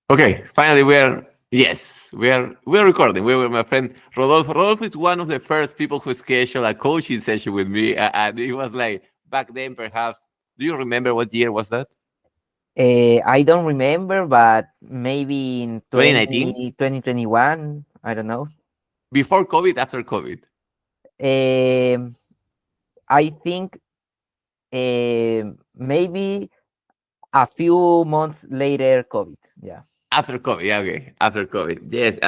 Okay, finally we're recording. We were my friend Rodolfo. Rodolfo is one of the first people who scheduled a coaching session with me, and it was like back then. Perhaps, do you remember what year was that? I don't remember, but maybe in 2019, 2021. I don't know. before COVID, after COVID, Um, I think maybe a few months later, COVID. Yeah. after COVID. Yeah, okay, after COVID. Yes.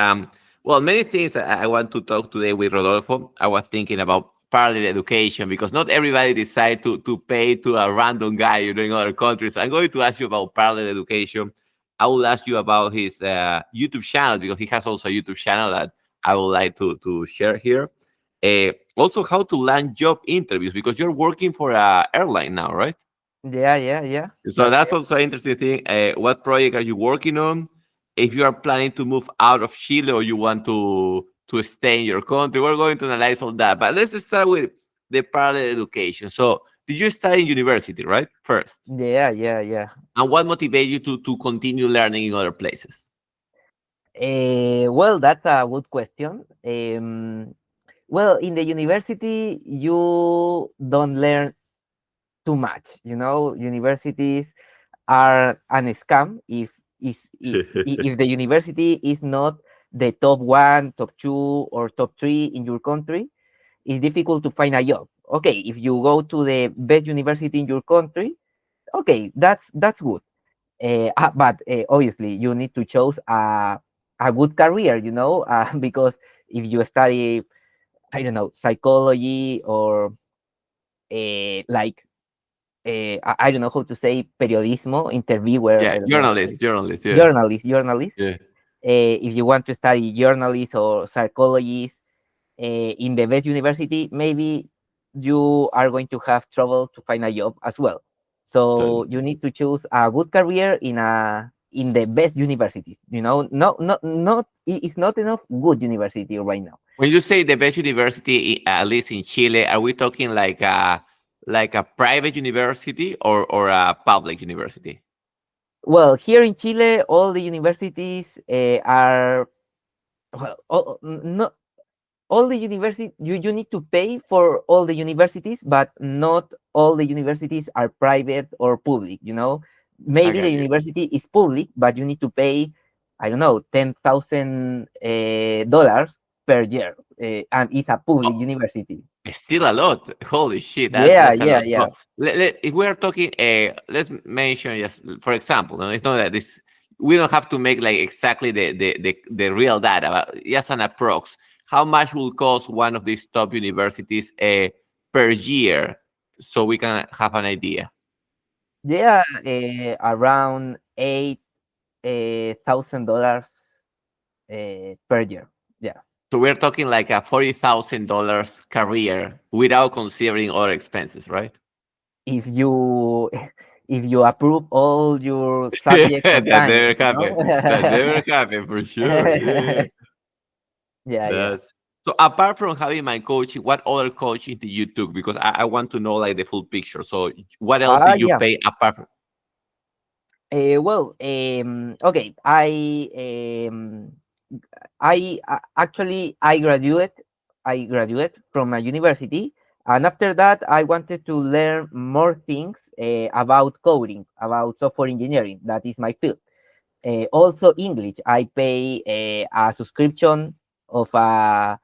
Well, many things I want to talk today with Rodolfo. I was thinking about parallel education because not everybody decide to pay to a random guy in other countries. So I'm going to ask you about parallel education. I will ask you about his YouTube channel because he has also a YouTube channel that I would like to share here. Also, how to land job interviews because you're working for a airline now, right? Yeah, yeah, yeah. So That's that's correct. also an interesting thing. What project are you working on? If you are planning to move out of Chile or you want to stay in your country, we're going to analyze all that. But let's start with the parallel education. So did you study in university, right? First. Yeah, yeah, yeah. And what motivated you to continue learning in other places? Well, that's a good question. Well, in the university, you don't learn too much. Universities are an scam if the university is not the top one, top two, or top three in your country. It's difficult to find a job. Okay, if you go to the best university in your country, okay, that's good. But obviously, you need to choose a good career. Because if you study, I don't know, psychology or like I don't know how to say periodismo, interviewer. Yeah, I don't know how to say journalist, yeah. journalist. Yeah. If you want to study journalist or psychologist in the best university, maybe you are going to have trouble to find a job as well. So Totally. you need to choose a good career in the best university. It's not enough good university right now. When you say the best university, at least in Chile, are we talking like a private university or a public university? Well, here in Chile, all the universities are well, not all the university you need to pay for all the universities, but not all the universities are private or public. I Maybe the got you. university is public, but you need to pay, I don't know, $10,000 per year, and it's a public university. It's still a lot. Holy shit, Yeah, that's a yeah, lot. yeah. So if we're talking, let's mention just for example, no, it's not that this we don't have to make like exactly the real data, but just an approx. How much will cost one of these top universities per year, so we can have an idea. Yeah, around $8,000 per year. Yeah. So we're talking like a $40,000 career without considering other expenses, right? if you if you approve all your subjects Yeah, on that time, never happened. That never happened for sure. Yeah. Yeah, yeah. That's so apart from having my coaching, what other coaching did you took? Because I want to know like the full picture. So what else did you Yeah. pay apart from Well, okay. Actually I graduate from a university, and after that I wanted to learn more things about coding, about software engineering. That is my field. Also English. I pay a subscription of a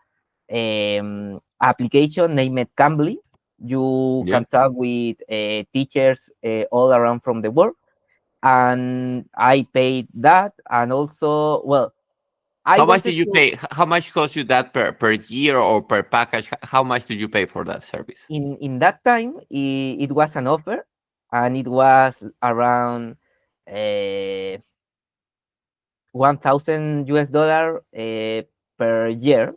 application named Cambly. You yeah? can talk with teachers all around from the world, and I paid that. And also, well, I How much did wanted you to pay? How much cost you that per year or per package? How much did you pay for that service? in that time it was an offer, and it was around uh, $1,000 per year.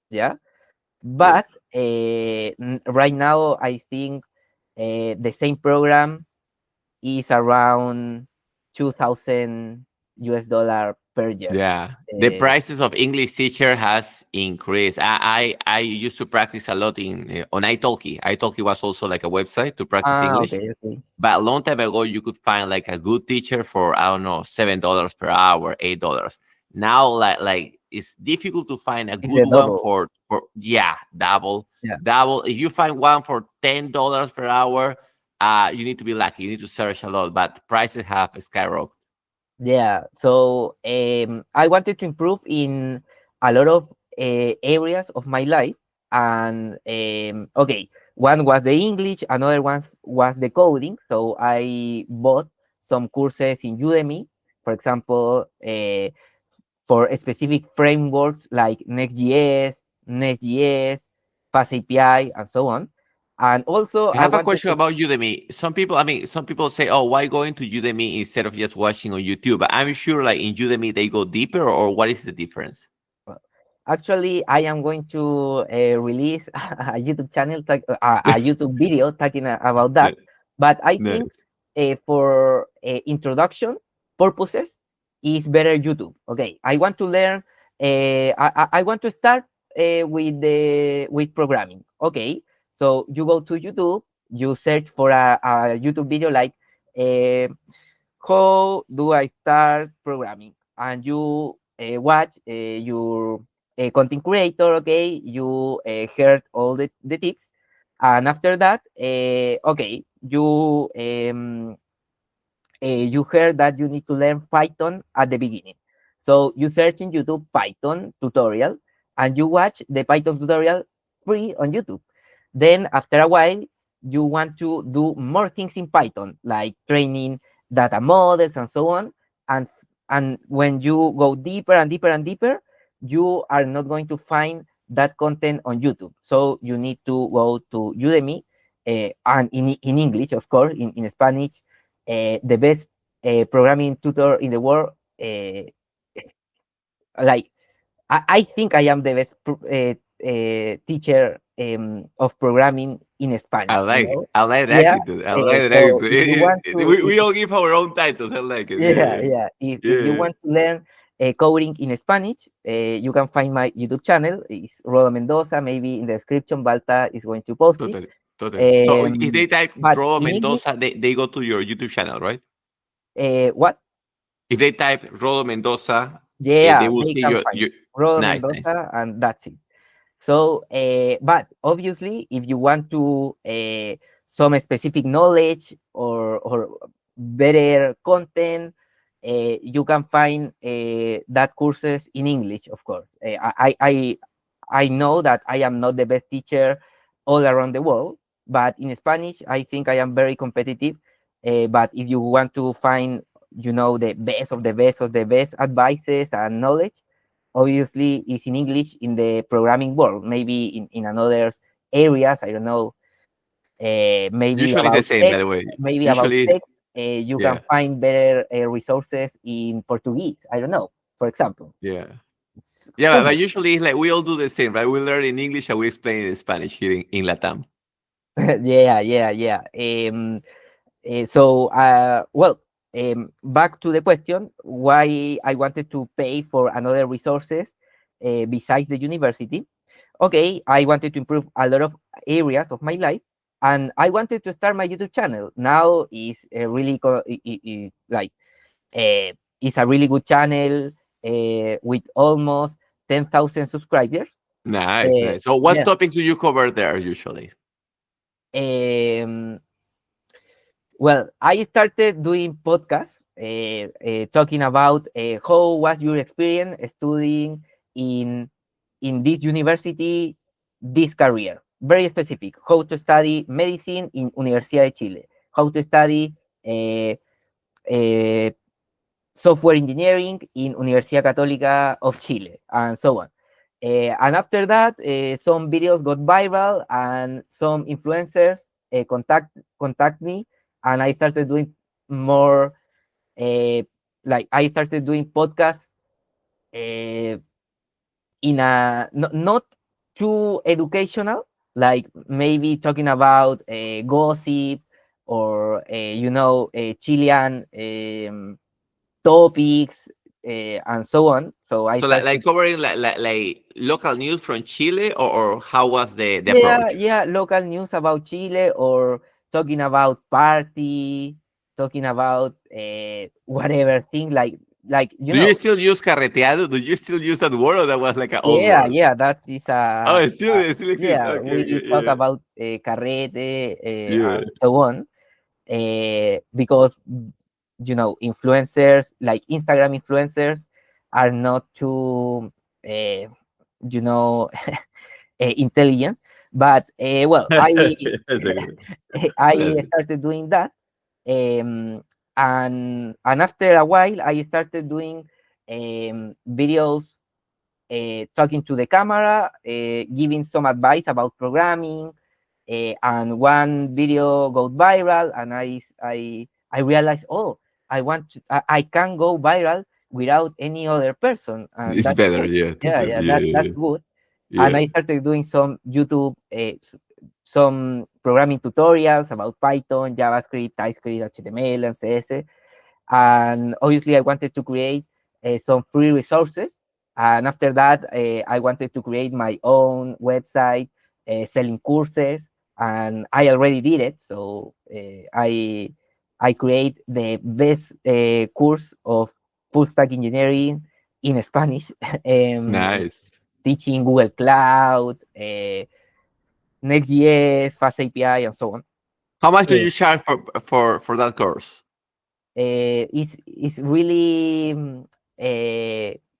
Yeah, Good. but right now I think the same program is around $2,000 per year. Yeah, the Uh, prices of English teacher has increased. I used to practice a lot in on italki. Italki was also like a website to practice English. okay, okay. But a long time ago, you could find like a good teacher for I don't know $7 per hour, $8. Now, like it's difficult to find a It's good the one double. for yeah double Yeah. double. If you find one for $10 per hour, you need to be lucky. You need to search a lot, but prices have skyrocketed. Yeah, so I wanted to improve in a lot of areas of my life, and okay, one was the English, another one was the coding. So I bought some courses in Udemy, for example, for specific frameworks like Next.js, Fast API, and so on. And also, I I have a wanted question to. about Udemy. Some people, I mean, some people say, "Oh, why going to Udemy instead of just watching on YouTube?" But I'm sure, like in Udemy, they go deeper, or what is the difference? Well, actually, I am going to release a YouTube channel, a YouTube video talking about that. Ni- But I think Nice. for introduction purposes, is better YouTube. Okay, I want to learn. I want to start with programming. Okay, so you go to YouTube, you search for a YouTube video like. Uh, how do I start programming? And you watch your content creator, okay? You heard all the tips. And after that, okay, you heard that you need to learn Python at the beginning. So you search in YouTube Python tutorial and you watch the Python tutorial free on YouTube. Then after a while, you want to do more things in Python, like training data models and so on. And when you go deeper and deeper and deeper, you are not going to find that content on YouTube. So you need to go to Udemy and in English, of course, in Spanish, the best programming tutor in the world. Like I think I am the best teacher of programming in Spanish. You know, I like the yeah. attitude. I like the So attitude. if you want to, We all give our own titles. I like it. yeah, Yeah, yeah. If you yeah, want to learn coding in Spanish, you can find my YouTube channel. It's Rodo Mendoza. Maybe in the description, Balta is going to post it. totally, totally. So if they type But Rodo in English, Mendoza, they go to your YouTube channel, right? what? If they type Rodo Mendoza, they Yeah, will they see can find your. Rodo Nice, nice. Mendoza, and that's it. So, but obviously, if you want to some specific knowledge or better content, you can find that courses in English, of course. I know that I am not the best teacher all around the world, but in Spanish, I think I am very competitive. But if you want to find, the best of the best of the best advices and knowledge, obviously is in English in the programming world. Maybe in another areas, I don't know, maybe Usually it's the about same, by tech, the way. maybe about Usually, tech, you can yeah, find better resources in Portuguese. I don't know, for example. yeah. Yeah, Who but knows? usually it's like we all do the same, right? We learn in English and we explain in Spanish here in Latam. Yeah, yeah, yeah. Well, back to the question, why I wanted to pay for another resources besides the university. Okay, I wanted to improve a lot of areas of my life, and I wanted to start my YouTube channel. Now is a really like it's a really good channel with almost 10,000 subscribers. Nice, nice. So, what Yeah. topics do you cover there usually? Um, well, I started doing podcasts, talking about how was your experience studying in this university, this career. Very specific. How to study medicine in Universidad de Chile. How to study uh, uh, software engineering in Universidad Católica of Chile, and so on. And after that, some videos got viral, and some influencers contact me, and I started doing more. Uh, like I started doing podcasts uh, in a not too educational, like maybe talking about gossip or Chilean topics, and so on. So I So like started. covering like local news from Chile, or how was the Yeah, approach? yeah, local news about Chile, or talking about party, talking about whatever thing, like Do you still use carreteado? Do you still use that word, or that was like an old yeah, word? yeah, that is Oh, it still exists. yeah, Okay, we okay, talk yeah, about carrete yeah. and so on, because influencers like Instagram influencers are not too uh, you know intelligent, but well, I That's okay. I That's started doing that, and after a while I started doing videos, talking to the camera, giving some advice about programming, and one video got viral, and I realized, oh, I can go viral without any other person, and it's that's better, good. yeah, Yeah, totally, yeah, yeah, that's yeah, good. And yeah. I started doing some YouTube, some programming tutorials about Python, JavaScript, TypeScript, HTML, and CSS. And obviously I wanted to create some free resources, and after that I wanted to create my own website, selling courses, and I already did it. So I create the best course of full stack engineering in Spanish, Nice. teaching Google Cloud, Next.js, Fast API, and so on. How much do Uh, you charge for that course? it's really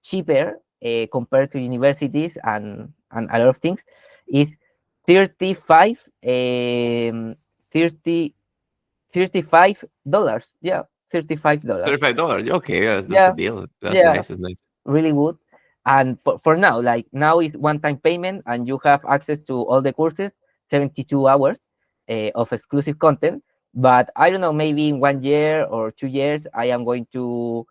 cheaper compared to universities and a lot of things. It's 35 30 $35. Yeah, $35. $35. Okay, yeah, that's a Yeah, deal. That's yeah, nice. That's nice. really good. And for now, like now is one time payment, and you have access to all the courses, 72 hours of exclusive content. But I don't know, maybe in 1 year or 2 years, uh, I am going to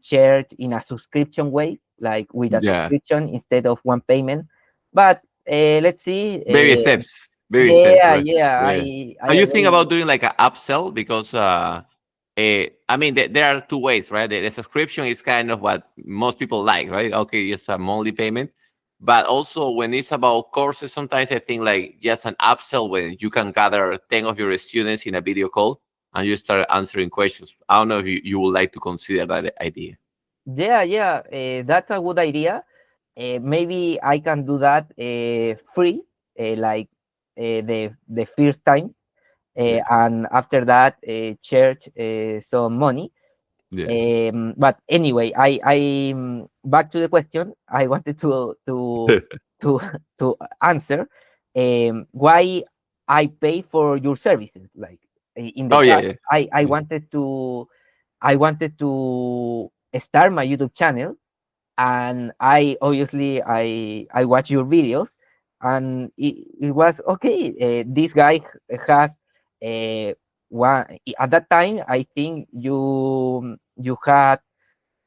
charge in a subscription way, like with a Yeah. subscription instead of one payment. But let's see. Baby steps. Baby steps, Yeah, right? yeah, Yeah. I Are you think already. about doing like an upsell? Because I mean, there are two ways, right? The subscription is kind of what most people like, right? Okay, it's a monthly payment. But also when it's about courses, sometimes I think like just an upsell when you can gather 10 of your students in a video call and you start answering questions. I don't know if you would like to consider that idea. Yeah, yeah, that's a good idea. Maybe I can do that free, like the first time, Yeah. and after that charge some money. Yeah. But anyway, back to the question. I wanted to to answer why I pay for your services. Like in the Oh, yeah, past, yeah. I Yeah. wanted to start my YouTube channel, and I obviously I watch your videos, and it was okay. This guy has uh, one at that time. I think you had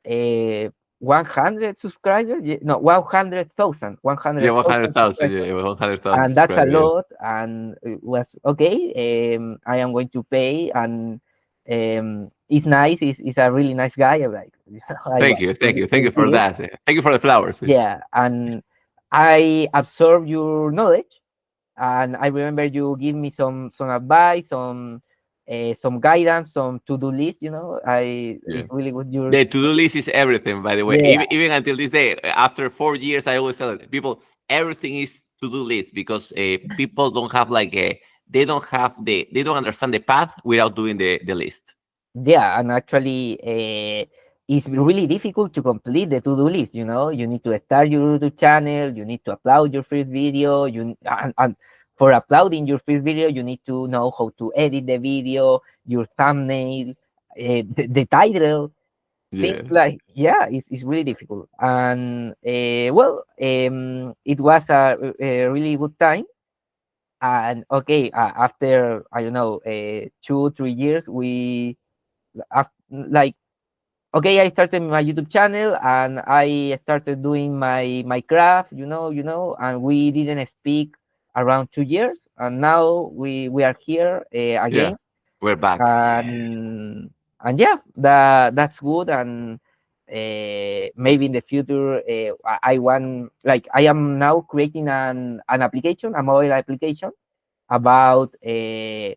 uh, 100 subscribers. No, 100,000, Yeah, 100,000 100,000. subscribers, Yeah, 100,000 and that's a subscribers. Yeah. lot. And it was okay. I am going to pay, and it's nice. He's a really nice guy. I'm like, I Thank watch you. Thank you. Thank his you for videos. that. Thank you for the flowers. Yeah, and I absorb your knowledge, and I remember you give me some advice, some guidance, some to-do list. Yeah. It's really good. Your The to-do list is everything, by the way. Yeah, Even until this day, after 4 years, I always tell people everything is to-do list because people don't have like they don't understand the path without doing the list. yeah, and actually, it's really difficult to complete the to-do list. You need to start your YouTube channel. You need to upload your first video. And for uploading your first video, you need to know how to edit the video, your thumbnail, the title, things Yeah. like, yeah, it's really difficult. And well, it was a really good time. And okay, after I don't know 2 3 years, like, okay, I started my YouTube channel, and I started doing my craft, and we didn't speak around 2 years, and now we are here Yeah. again. We're back. Yeah. And and yeah, that's good. And maybe in the future, I want, like, I am now creating an application, a mobile application about the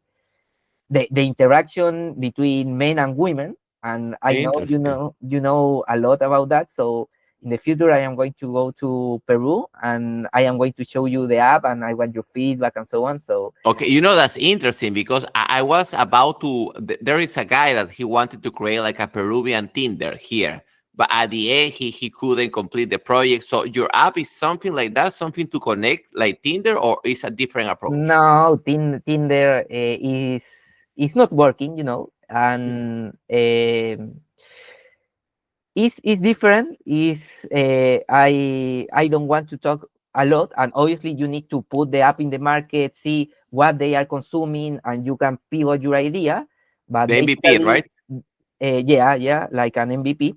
interaction between men and women. And I know Interesting. you know a lot about that. So in the future, I am going to go to Peru, and I am going to show you the app, and I want your feedback and so on. So Okay, that's interesting because I was about to. There is a guy that he wanted to create like a Peruvian Tinder here, but at the end he couldn't complete the project. So your app is something like that, something to connect like Tinder, or is a different approach? no, Tinder is not working, Mm. and is different. Is I don't want to talk a lot, and obviously you need to put the app in the market, see what they are consuming, and you can pivot your idea. But The MVP, basically, right? yeah, like an MVP,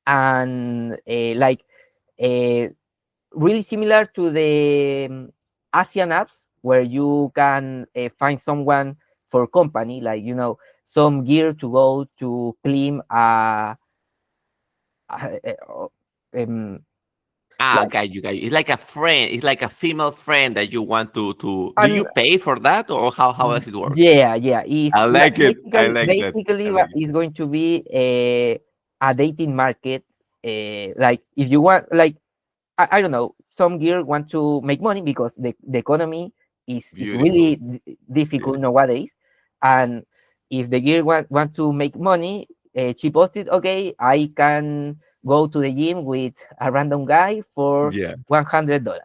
and like uh, really similar to the Asian apps, where you can find someone for company, like some gear to go to climb a um, Ah, like got you. It's like a friend. It's like a female friend that you want to. Do and you pay for that, or how does it work? yeah, is I like it. I like that. basically I what like it. is going to be a dating market. Like if you want, like, I don't know, some gear want to make money because the economy is really Beautiful. difficult Yeah. nowadays. And if the gear want to make money, she posted, okay, I can go to the gym with a random guy for Yeah. $100.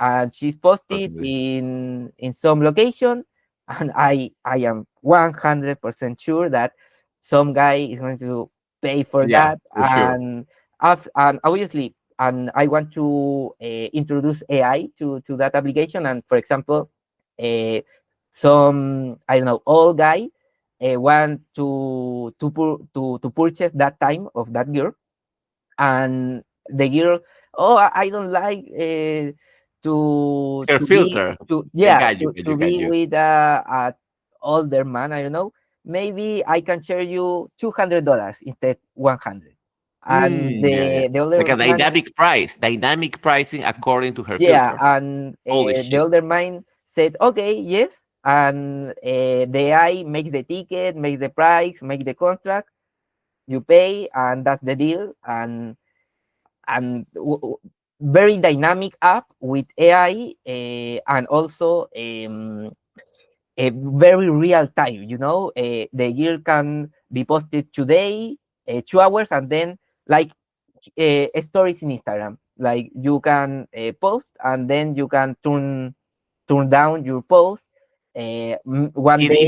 And she's posted Totally. in some location, and I am 100% sure that some guy is going to pay for Yeah, that. for sure. And obviously, and I want to introduce AI to that application. And for example, uh, some, I don't know, old guy want to purchase that time of that girl, and the girl, oh, I don't like Her to be filter. to I yeah got you. Got you. to Got be you. with a older man. I don't know. Maybe I can share you $200 instead 100. And Yeah, yeah. the Like older a man, dynamic pricing according to her yeah, filter. and Holy the shit. older man said, okay, yes. And the AI makes the ticket, makes the price, make the contract. You pay, and that's the deal. And very dynamic app with AI, and also a very real time. The year can be posted today, 2 hours, and then, like, stories in Instagram. Like, you can post, and then you can turn down your post. One day,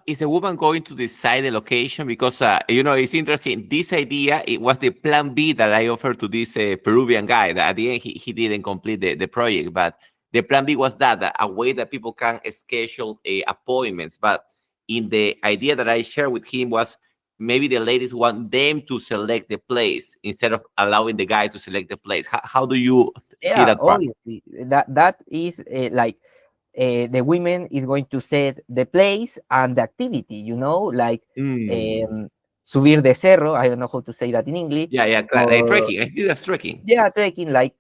Is the woman going to decide the location? Because it's interesting. This idea, it was the plan B that I offered to this Peruvian guy. That at the end he didn't complete the project, but the plan B was that a way that people can schedule appointments. But in the idea that I shared with him was maybe the ladies want them to select the place instead of allowing the guy to select the place. How do you see yeah, that part? obviously that is like, the women is going to set the place and the activity, like, Mm. subir de cerro. I don't know how to say that in English. Yeah, yeah, like Or trekking. I think that's trekking. yeah, trekking, like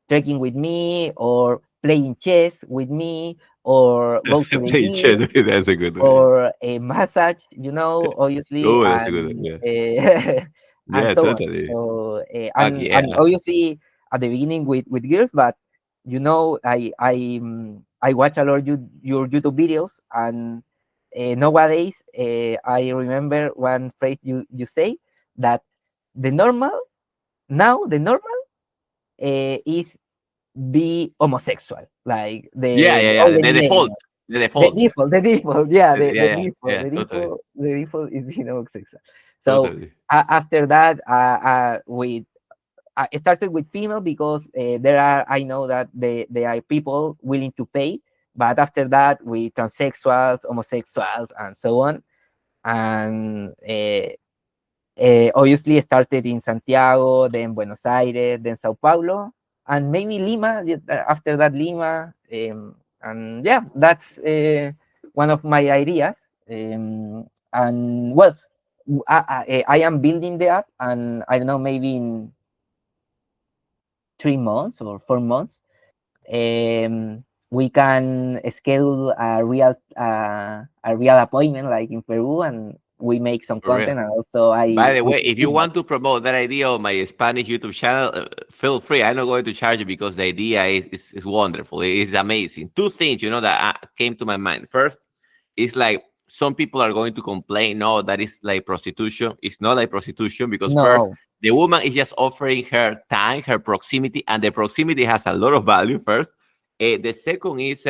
trekking with me, or playing chess with me, or go to the Playing chess, gym, that's a good one. or a massage, obviously. Oh, that's a good one. And Yeah, and yeah, so on. totally. So Fuck and yeah. obviously at the beginning with girls. But I watch a lot of your YouTube videos. And nowadays, I remember one phrase you say, that the normal the normal is be homosexual, like Yeah, yeah, all yeah. the The default. millennials. The default. The default, yeah, Yeah, yeah, totally. the default is homosexual. So Totally. after that, I started with female, because I know that there are people willing to pay. But after that, with transsexuals, homosexuals, and so on. And obviously started in Santiago, then Buenos Aires, then Sao Paulo, and maybe Lima. After that, Lima. And yeah, that's one of my ideas. And well, I am building the app, and I don't know, maybe in 3 months or 4 months, we can schedule a real appointment like in Peru, and we make some For real. content, and also By I the way, receive if you feedback. want to promote that idea on my Spanish YouTube channel, feel free. I'm not going to charge you because the idea is wonderful. It is amazing. Two things, that came to my mind. First, it's like some people are going to complain, no, that is like prostitution. It's not like prostitution because first, No, the woman is just offering her time, her proximity, and the proximity has a lot of value first. The second is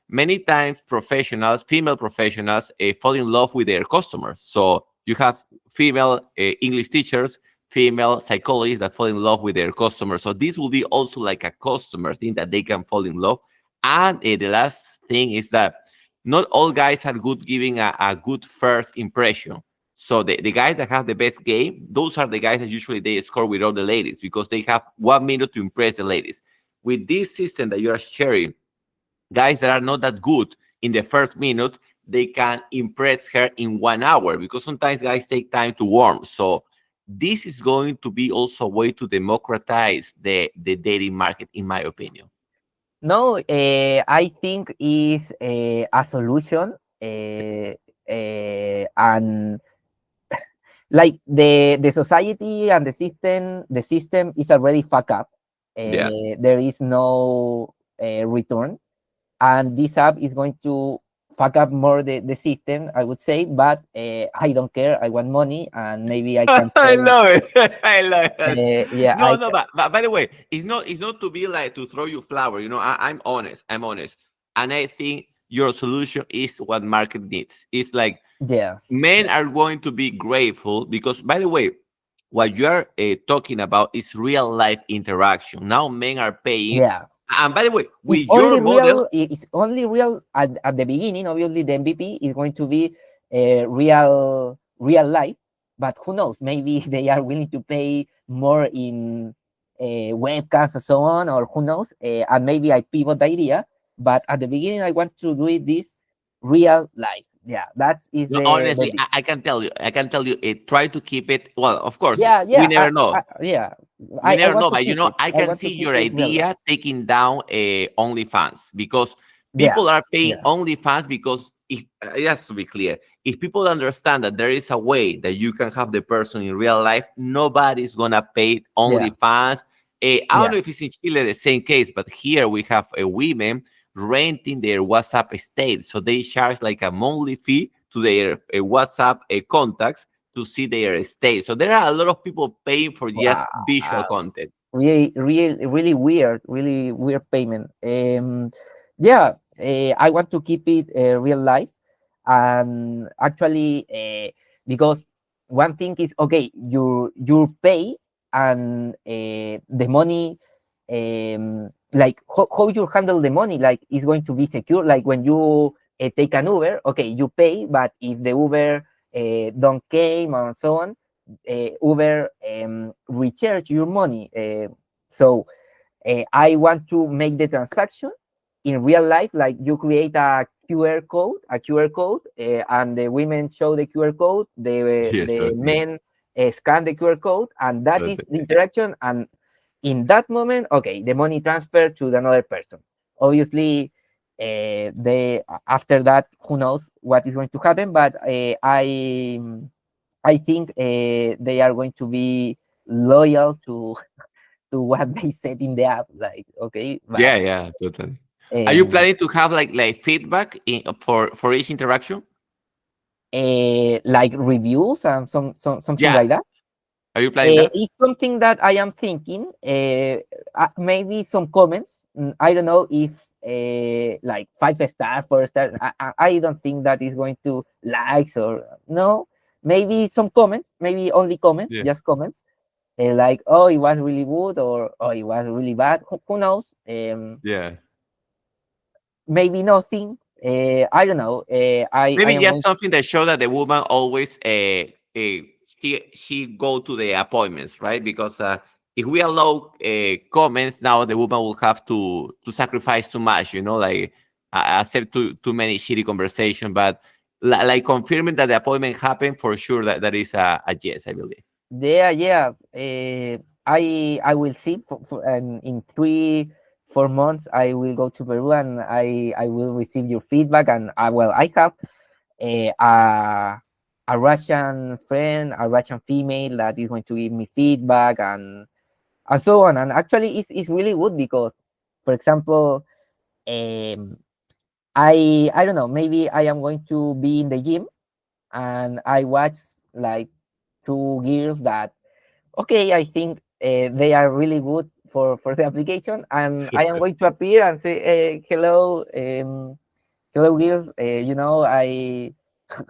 many times professionals, female professionals, fall in love with their customers. So you have female English teachers, female psychologists that fall in love with their customers. So this will be also like a customer thing that they can fall in love. And the last thing is that not all guys are good giving a good first impression. So the guys that have the best game, those are the guys that usually they score with all the ladies because they have 1 minute to impress the ladies. With this system that you are sharing, guys that are not that good in the first minute, they can impress her in 1 hour because sometimes guys take time to warm. So this is going to be also a way to democratize the dating market, in my opinion. no, I think is a solution, and like the society and the system is already fuck up. Yeah. There is no return, and this app is going to fuck up more the system, I would say, but I don't care. I want money, and maybe I can I pay. love it. I love it. Yeah, No, no, but by the way, it's not to be like to throw you flower. I'm honest. I'm honest, and I think your solution is what market needs. It's like yes, men are going to be grateful because, by the way, what you are talking about is real life interaction. Now men are paying, yes. and by the way, It's with your only model, real. It's only real at the beginning. Obviously, the MVP is going to be real life. But who knows? Maybe they are willing to pay more in webcams and so on, or who knows? And maybe I pivot the idea. But at the beginning, I want to do it this real life. Yeah, that is no, the honestly, I can tell you, try to keep it. Well, of course, yeah, we yeah, never know. yeah. We I never want know, to but keep it. I I can want see to keep your it real life. idea taking down OnlyFans because Yeah, people are paying yeah, OnlyFans because if it has to be clear, if people understand that there is a way that you can have the person in real life, nobody's gonna pay yeah, OnlyFans. I don't yeah. know if it's in Chile the same case, but here we have women renting their WhatsApp estate, so they charge like a monthly fee to their WhatsApp contacts to see their estate. So there are a lot of people paying for just visual Wow. content. Really weird payment. Yeah, I want to keep it real life, and actually, because one thing is okay, you pay, and the money, like how you handle the money, like is going to be secure. Like when you take an Uber, okay, you pay, but if the Uber don't came and so on, Uber recharge your money. So I want to make the transaction in real life, like you create a QR code, and the women show the QR code, the Yes, the okay. men scan the QR code, and that is the interaction. And in that moment, okay, the money transfer to the another person. Obviously, they after that, who knows what is going to happen, but I think they are going to be loyal to what they said in the app. Like, okay, but Yeah, yeah, totally. Are you um, planning to have like feedback for each interaction? like reviews and something Yeah. like that. Are you planning that? It's something that I am thinking. Maybe some comments. I don't know if like 5 star, 4 star. I don't think that is going to likes or no. Maybe some comments. Maybe only comments, Yeah. just comments. Like, oh, it was really good, or oh, it was really bad. Who knows? Yeah. Maybe nothing. I don't know. I Maybe am just going. something that show that the woman always she go to the appointments, right? Because if we allow comments now, the woman will have to sacrifice too much, like accept too many shitty conversation. But like confirming that the appointment happened for sure. That is a yes, I believe. Yeah, yeah. I will see and in 3 4 months I will go to Peru and I will receive your feedback and well I have a a Russian friend, a Russian female that is going to give me feedback and so on. And actually, it's really good because, for example, um, I don't know, maybe I am going to be in the gym and I watch like two girls that okay, I think they are really good for the application, and I am going to appear and say hello, hello girls,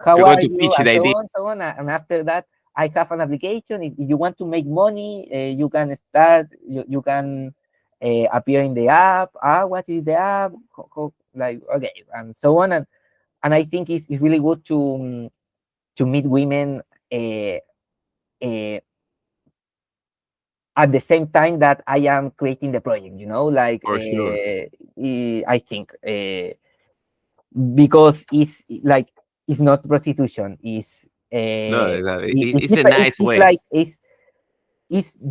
how You're going are to you, pitch and the idea. so on, and after that I have an application. If you want to make money, you can start, you can appear in the app. What is the app? Like okay, and so on, and I think it's really good to meet women uh, uh, at the same time that I am creating the project, like For sure. I think because it's like it's not prostitution, No, it's it's a different, nice it's way. like it's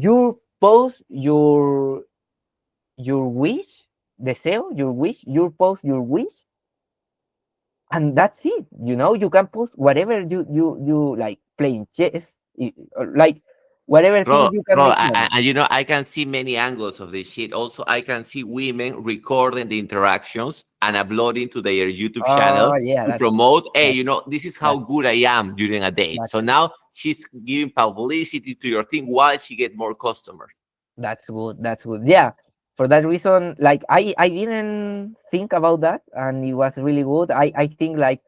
your post, your wish, deseo, your wish, your post, your wish, and that's it. You can post whatever you like, playing chess, or like whatever thing you can Bro, make money. and I can see many angles of this shit. Also, I can see women recording the interactions and uploading to their YouTube channel Oh yeah, to promote, hey, that's this is how that's good I am during a date. that's So now she's giving publicity to your thing while she get more customers. That's good. That's good. Yeah. For that reason, like I didn't think about that, and it was really good. I think like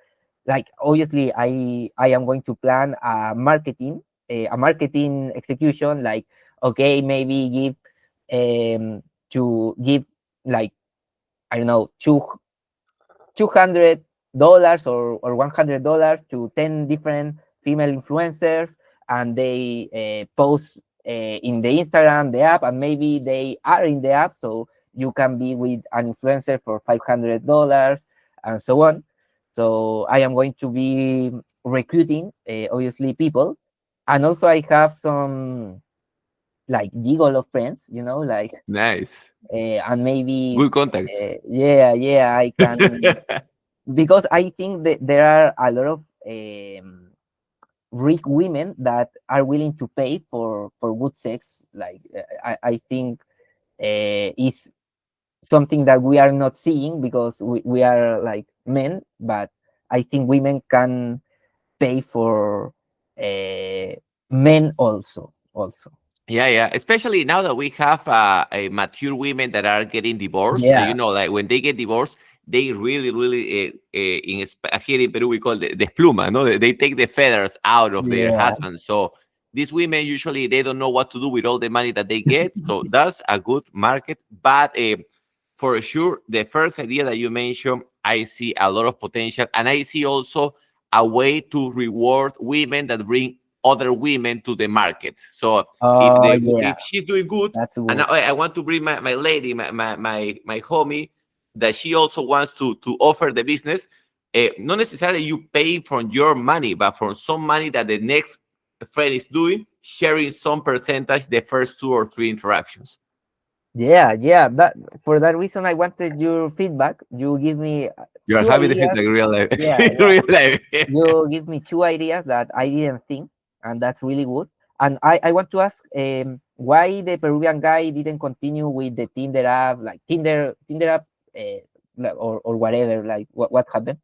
obviously I am going to plan a marketing execution. Like okay, maybe give like I don't know $200 or $100 to 10 different female influencers, and they post in the Instagram, the app, and maybe they are in the app, so you can be with an influencer for $500 and so on. So I am going to be recruiting obviously people, and also I have some like gigolo friends, like Nice. and maybe Good contacts. yeah, I can, because I think that there are a lot of rich women that are willing to pay for good sex. Like I think is something that we are not seeing because we are like men, but I think women can pay for uh, men also. Yeah, yeah. Especially now that we have a mature women that are getting divorced. Yeah, Like when they get divorced, they really, really, here in Peru we call the despluma. No, they take the feathers out of their yeah, husbands. So these women usually they don't know what to do with all the money that they get. So that's a good market. But for sure, the first idea that you mentioned, I see a lot of potential, and I see also a way to reward women that bring other women to the market. So oh yeah, if she's doing good, that's and good. I want to bring my lady, my homie, that she also wants to offer the business. Not necessarily you pay from your money, but from some money that the next friend is doing, sharing some percentage the first two or three interactions. Yeah, that for that reason I wanted your feedback. You give me You are two having the ideas. feedback in real life. In Yeah, real life. you give me two ideas that I didn't think, and that's really good. And I want to ask why the Peruvian guy didn't continue with the Tinder app, like Tinder app, or whatever. Like what happened?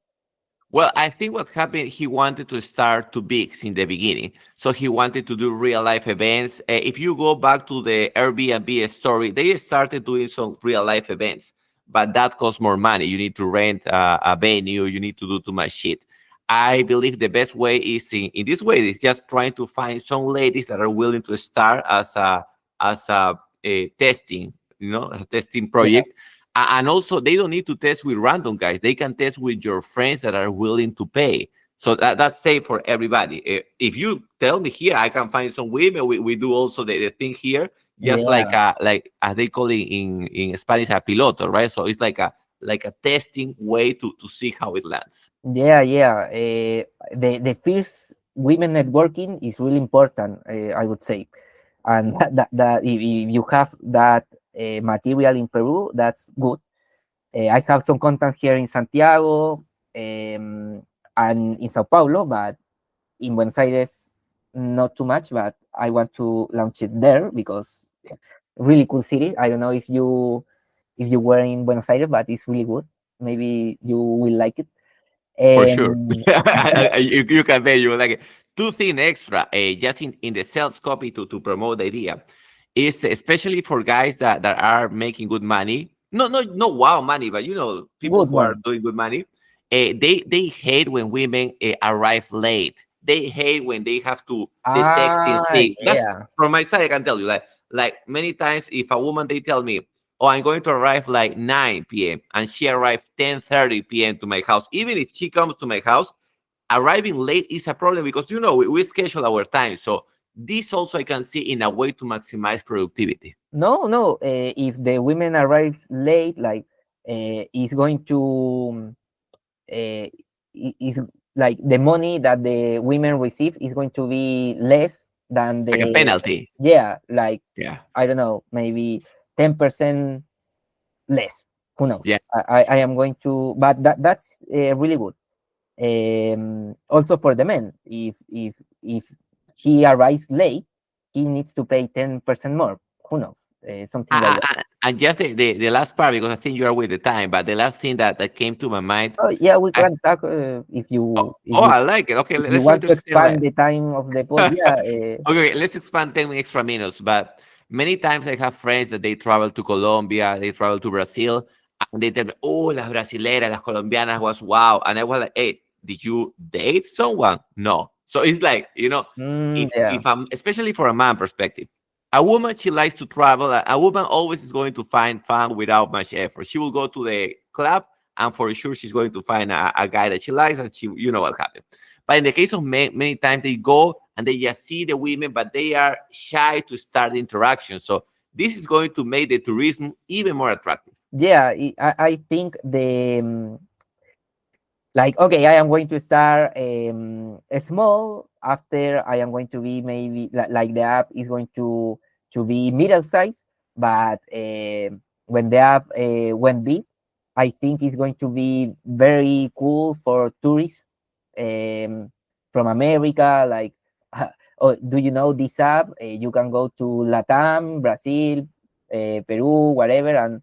Well, I think what happened, he wanted to start too big in the beginning. So he wanted to do real life events. If you go back to the Airbnb story, they started doing some real life events, but that costs more money. You need to rent a venue, you need to do too much shit. I believe the best way is in this way is just trying to find some ladies that are willing to start as a testing, a testing Yeah, project. And also they don't need to test with random guys, they can test with your friends that are willing to pay. So that's safe for everybody. If you tell me here I can find some women, we do also the thing here, just yeah, like as they call it in Spanish, a piloto, right? So it's like a testing way to see how it lands. Yeah. The first women networking is really important, I would say, and that if you have that material in Peru, that's good. I have some content here in Santiago, and in Sao Paulo, but in Buenos Aires, not too much. But I want to launch it there because really cool city. I don't know if you were in Buenos Aires, but it's really good. Maybe you will like it. For sure. Um, You can bet you like it. Two things extra, just in the sales copy to promote the idea, is especially for guys that are making good money. No, wow money, but people good who are one. doing good money. They hate when women arrive late. They hate when they have to the texting Ah, thing. That's yeah. from my side. I can tell you, like many times, if a woman they tell me, "Oh, I'm going to arrive like 9 p.m." and she arrived 10:30 p.m. to my house. Even if she comes to my house, arriving late is a problem because we schedule our time. So this also I can see in a way to maximize productivity. No. If the women arrives late, like, is going to is like the money that the women receive is going to be less than Like a the, penalty. yeah, like, Yeah. I don't know, maybe 10% less. Who knows? Yeah. I am going to, but that's really good. Also for the men, if he arrives late, he needs to pay 10% more. Who knows? Something like that. And just the last part, because I think you are with the time, but the last thing that came to my mind, Oh yeah, we I can talk, oh, I like it. Okay, if you let's try want to to extend expand like the time of the pod. Yeah, okay, let's expand 10 extra minutes. But many times I have friends that they travel to Colombia, they travel to Brazil, and they tell me, oh, las brasileras, las colombianas was wow. And I was like, hey, did you date someone? No. So it's like, yeah. if I'm, especially for a man perspective, a woman, she likes to travel. A woman always is going to find fun without much effort. She will go to the club, and for sure she's going to find a guy that she likes, and you know what happened. But in the case of men, many times they go and they just see the women, but they are shy to start the interaction. So this is going to make the tourism even more attractive. Yeah, I think the, like, okay, I am going to start small. After, I am going to be maybe like the app is going to be middle size, but when the app went big, I think it's going to be very cool for tourists um, from America. Like, oh, do you know this app? You can go to Latam, Brazil, Peru, whatever,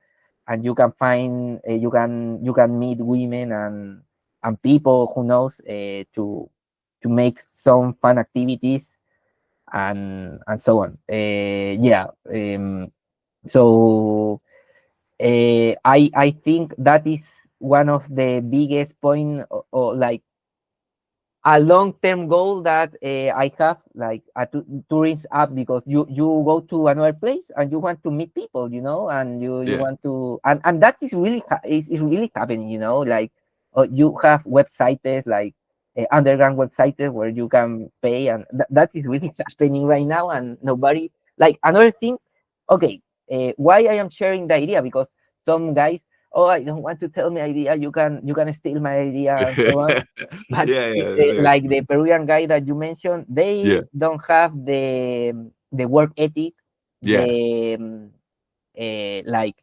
and you can find, you can meet women and people, who knows, to make some fun activities and so on. Yeah. So I think that is one of the biggest point, or like a long-term goal that I have, like a tourist app, because you go to another place and you want to meet people, and you Yeah. want to, and that is really is really happening, like, you have websites, like underground websites where you can pay, and that is really happening right now, and nobody, like, another thing. Okay, why I am sharing the idea, because some guys, oh, I don't want to tell my idea, you can steal my idea and so on. But Yeah, yeah, like the Peruvian guy that you mentioned, they yeah, don't have the work ethic, yeah. the like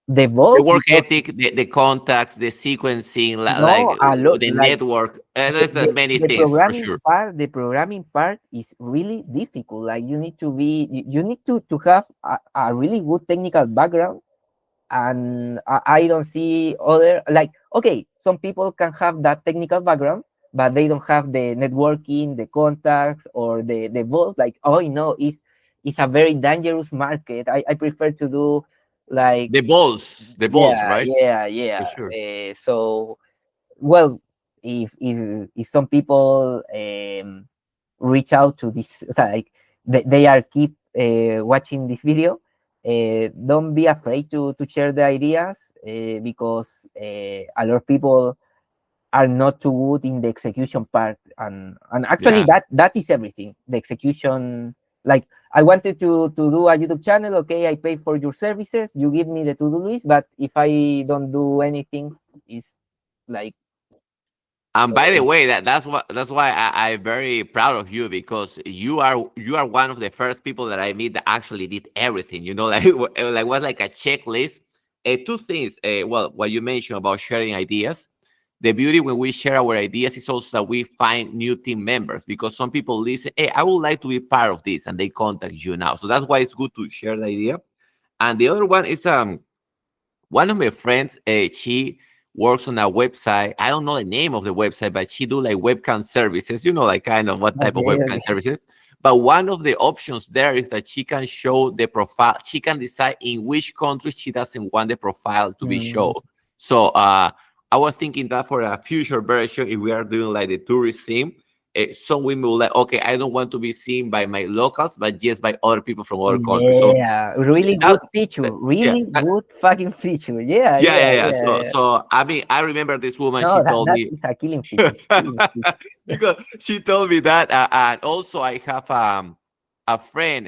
the The vote, work because ethic, the contacts, the sequencing, like no, a lot, the like network. the, There's the, many the things for programming sure. part, is really difficult. Like, you need to be, you need to have a really good technical background, and I don't see other, like, okay, some people can have that technical background, but they don't have the networking, the contacts, or the vote. Like, oh, it's a very dangerous market. I prefer to do, like, The balls, yeah, right? yeah. For sure. So, well, if some people reach out to this, so, like, they are keep watching this video, don't be afraid to share the ideas, because a lot of people are not too good in the execution part, and actually Yeah. that is everything, the execution, like I wanted to do a YouTube channel. Okay, I pay for your services. You give me the to-do list, but if I don't do anything, it's like And by the way, that's why I'm very proud of you, because you are one of the first people that I meet that actually did everything. You know, like like was like a checklist. Two things. Well, what you mentioned about sharing ideas. The beauty when we share our ideas is also that we find new team members, because some people listen, hey, I would like to be part of this, and they contact you now. So that's why it's good to share the idea. And the other one is one of my friends, she works on a website. I don't know the name of the website, but she do like webcam services. You know, like kind of what type of okay, webcam okay. services. But one of the options there is that she can show the profile. She can decide in which country she doesn't want the profile to be Mm, shown. So I was thinking that for a future version, if we are doing like the tourist theme, some women will like, okay, I don't want to be seen by my locals, but just by other people from other countries. So yeah, really that, good feature. yeah, Really good fucking feature. Yeah, yeah, yeah, yeah, yeah. yeah, So, yeah. I mean, I remember this woman. She No, that told that me is a killing feature. Killing feature. because she told me that, and also I have a friend,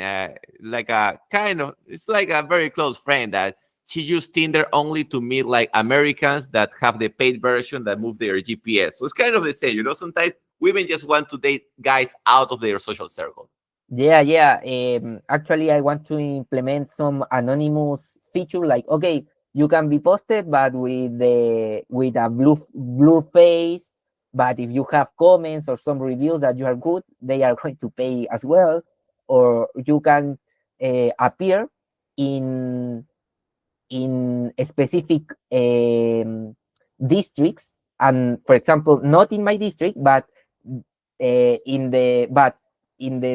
like a kind of, it's like a very close friend that she used Tinder only to meet like Americans that have the paid version that move their GPS. So it's kind of the same, you know. Sometimes women just want to date guys out of their social circle. Yeah, yeah. Actually, I want to implement some anonymous feature. Like, okay, you can be posted, but with a blue face. But if you have comments or some reviews that you are good, they are going to pay as well. Or you can appear in a specific districts, and for example, not in my district, but in the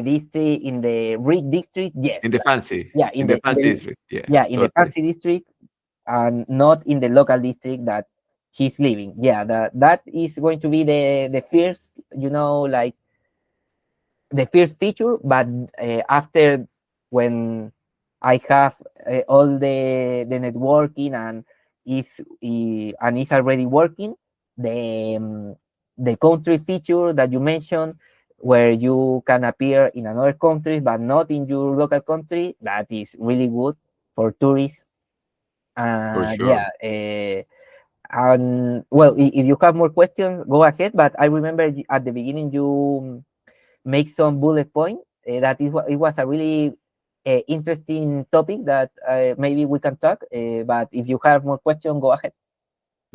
district, in the rich district, yes, In the like, fancy, yeah, in the fancy district, yeah, yeah, in the totally. fancy district, and not in the local district that she's living. Yeah, that is going to be the first, like the first feature. But after, when I have all the networking, and is already working, the country feature that you mentioned, where you can appear in another country but not in your local country, that is really good for tourists. For Yeah. sure. And well, if you have more questions, go ahead. But I remember at the beginning you make some bullet point. That it was a really interesting topic that maybe we can talk. But if you have more questions, go ahead.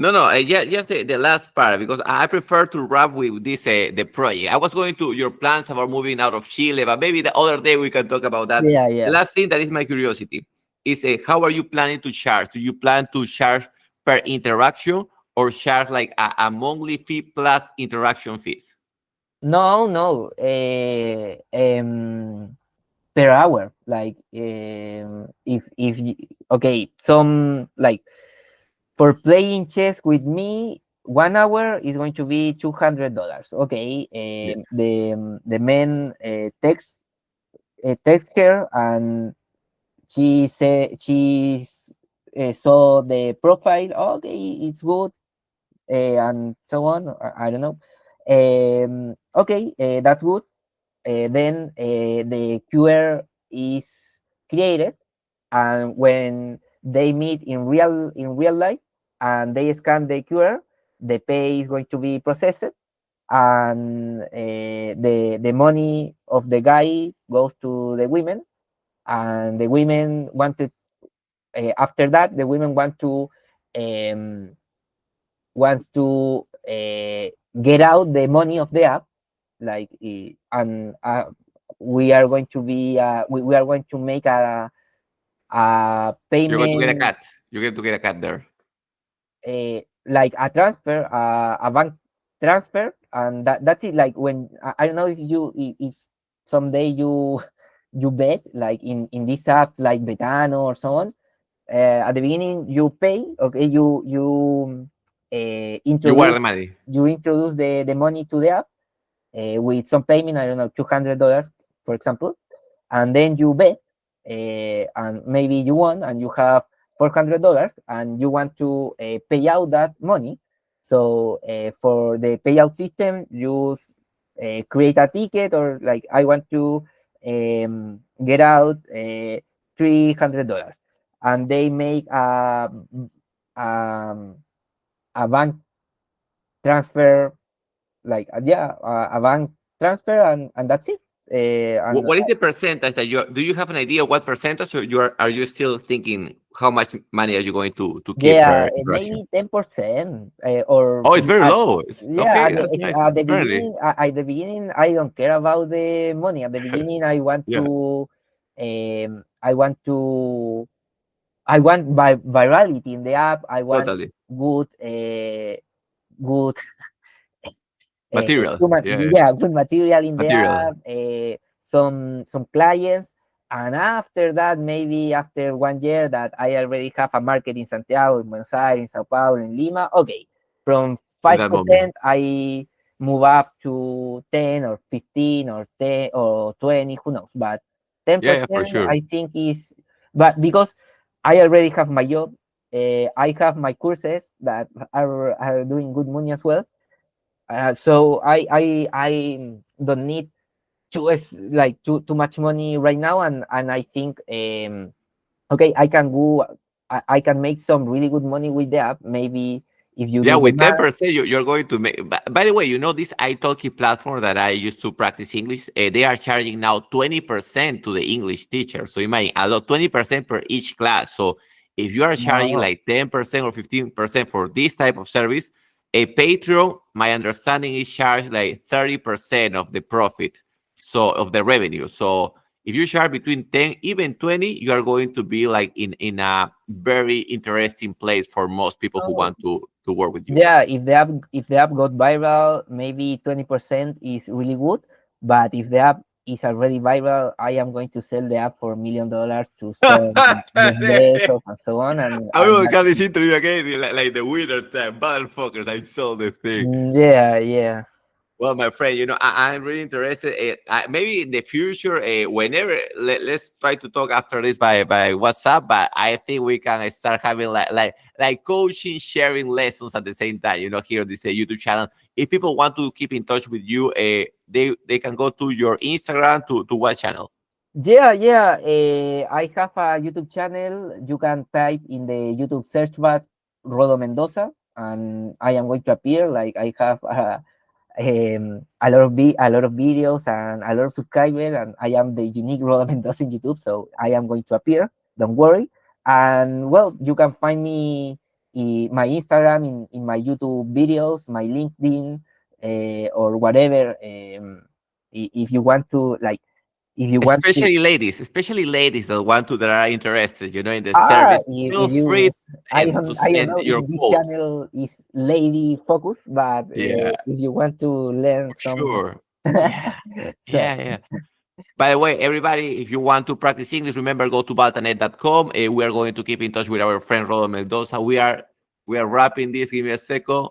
No, no, yeah, just the last part, because I prefer to wrap with this the project. I was going to your plans about moving out of Chile, but maybe the other day we can talk about that. Yeah, The yeah. last thing that is my curiosity is how are you planning to charge? Do you plan to charge per interaction, or charge like a monthly fee plus interaction fees? No, no. Per hour. Like, okay, some, like, for playing chess with me, 1 hour is going to be $200. Okay, Yeah. the man text her, and she said saw the profile. Okay, it's good, and so on. I don't know. Okay, that's good. Then the QR is created, and when they meet in real life, and they scan the QR, the pay is going to be processed, and the money of the guy goes to the women, and the women wanted after that, the women um, wants to get out the money of the app, like, and we are going to be we are going to make a You're going to get a payment, cut. You're going to get a cut there. like a transfer, a bank transfer, and that's it. Like, when I don't know if if someday you bet, like, in this app like Betano or so on. At the beginning you pay. Okay, you You wear the introduce money. the money to the app, with some payment, I don't know, $200, for example, and then you bet, and maybe you won, and you have $400, and you want to pay out that money. So for the payout system, you create a ticket, or like, I want to get out $300, and they make um, a bank transfer, like a bank transfer, and that's it. And What is the percentage that you do? You have an idea what percentage, or are you still thinking how much money are you going to keep yeah, per interaction? maybe 10%, or Oh, it's very at, low. It's yeah, okay. That's nice. It's fairly. at the beginning, I don't care about the money. At the beginning, Yeah, I want to, I want virality in the app. I want totally. good, good Material. Yeah, yeah. yeah, good material in the Material. app, some clients, and after that, maybe after 1 year that I already have a market in Santiago, in Buenos Aires, in Sao Paulo, in Lima. Okay, from In that moment. 5% I move up to 10 or 15 or 10 or 20, who knows? But ten Yeah, yeah, for percent sure. I think is, but because I already have my job, I have my courses that are doing good money as well, so I don't need like too much money right now, and I think okay, I can make some really good money with the app. Maybe if you Yeah, do the with math. 10%, you're going to make. By the way, you know this italki platform that I used to practice English. They are charging now 20% to the English teacher. So imagine a lot, 20% per each class. So if you are charging Wow. like 10% or 15% for this type of service, a Patreon, my understanding is charged like 30% of the profit, so of the revenue. So if you charge between 10 even 20, you are going to be like in a very interesting place for most people who Oh, want to work with you. yeah, if the app got viral, maybe 20% is really good. But if the app is already viral, I am going to sell the app for $1 million to some I investors and so on. And will that's have this it. interview again like the winner time. Motherfuckers, I sold the thing. Yeah, yeah. Well, my friend, I'm really interested. Maybe in the future, whenever let's try to talk after this by WhatsApp. But I think we can start having like coaching, sharing lessons at the same time. Here on this YouTube channel. If people want to keep in touch with you, they can go to your Instagram to what channel? Yeah, yeah. I have a YouTube channel. You can type in the YouTube search bar Rodo Mendoza, and I am going to appear. Like I have a lot of videos and a lot of subscribers, and I am the unique Rodo Mendoza in YouTube, so I am going to appear. Don't worry. And well, you can find me in my Instagram, in my YouTube videos, my LinkedIn, or whatever. If you want to, like, if you want to, Especially ladies that are interested, in the service. Feel if free you, to I don't send know if your this quote. channel is lady focused, but Yeah, if you want to learn some, sure. Yeah, so yeah, yeah. By the way, everybody, if you want to practice English, remember go to baltanet.com. We are going to keep in touch with our friend Rodo Mendoza. We are wrapping this. Give me a second.